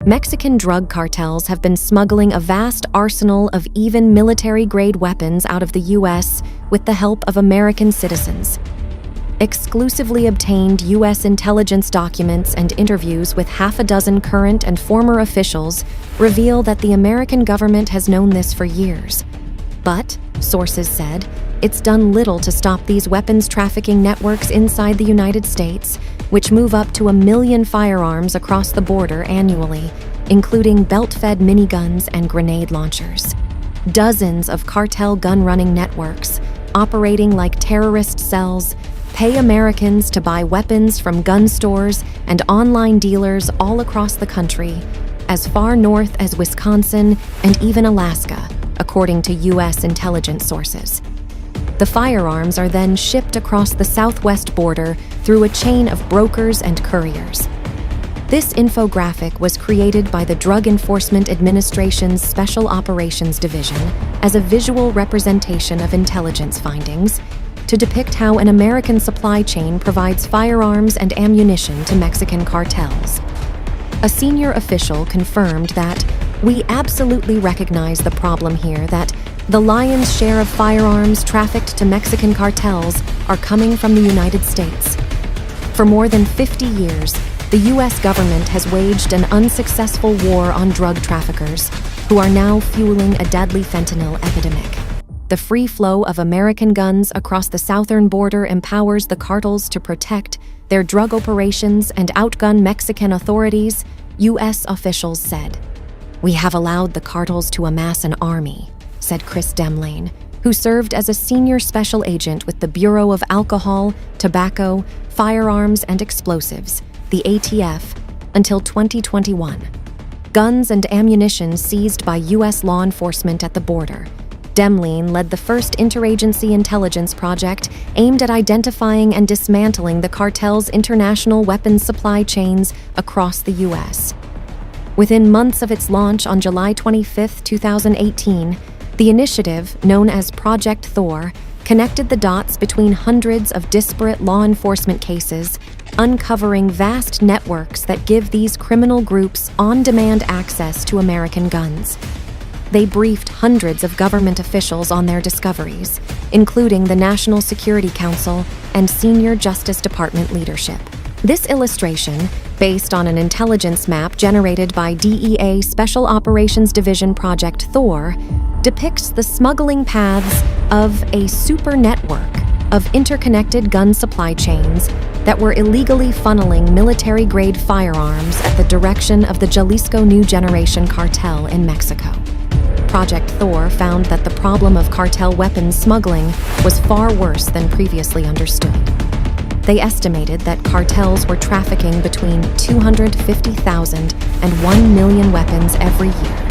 Mexican drug cartels have been smuggling a vast arsenal of even military-grade weapons out of the U.S. with the help of American citizens. Exclusively obtained U.S. intelligence documents and interviews with half a dozen current and former officials reveal that the American government has known this for years. But, sources said, it's done little to stop these weapons trafficking networks inside the United States, which move up to 1 million firearms across the border annually, including belt-fed miniguns and grenade launchers. Dozens of cartel gun-running networks, operating like terrorist cells, pay Americans to buy weapons from gun stores and online dealers all across the country, as far north as Wisconsin and even Alaska, according to U.S. intelligence sources. The firearms are then shipped across the southwest border through a chain of brokers and couriers. This infographic was created by the Drug Enforcement Administration's Special Operations Division as a visual representation of intelligence findings to depict how an American supply chain provides firearms and ammunition to Mexican cartels. A senior official confirmed that, "We absolutely recognize the problem here that the lion's share of firearms trafficked to Mexican cartels are coming from the United States. For more than 50 years, the U.S. government has waged an unsuccessful war on drug traffickers, who are now fueling a deadly fentanyl epidemic. The free flow of American guns across the southern border empowers the cartels to protect their drug operations and outgun Mexican authorities," U.S. officials said. "We have allowed the cartels to amass an army," said Chris Demlane, who served as a senior special agent with the Bureau of Alcohol, Tobacco, Firearms, and Explosives, the ATF, until 2021. Guns and ammunition seized by U.S. law enforcement at the border. Demlane led the first interagency intelligence project aimed at identifying and dismantling the cartel's international weapons supply chains across the U.S. Within months of its launch on July 25, 2018, the initiative, known as Project Thor, connected the dots between hundreds of disparate law enforcement cases, uncovering vast networks that give these criminal groups on-demand access to American guns. They briefed hundreds of government officials on their discoveries, including the National Security Council and senior Justice Department leadership. This illustration, based on an intelligence map generated by DEA Special Operations Division Project Thor, depicts the smuggling paths of a super network of interconnected gun supply chains that were illegally funneling military-grade firearms at the direction of the Jalisco New Generation Cartel in Mexico. Project Thor found that the problem of cartel weapons smuggling was far worse than previously understood. They estimated that cartels were trafficking between 250,000 and 1 million weapons every year.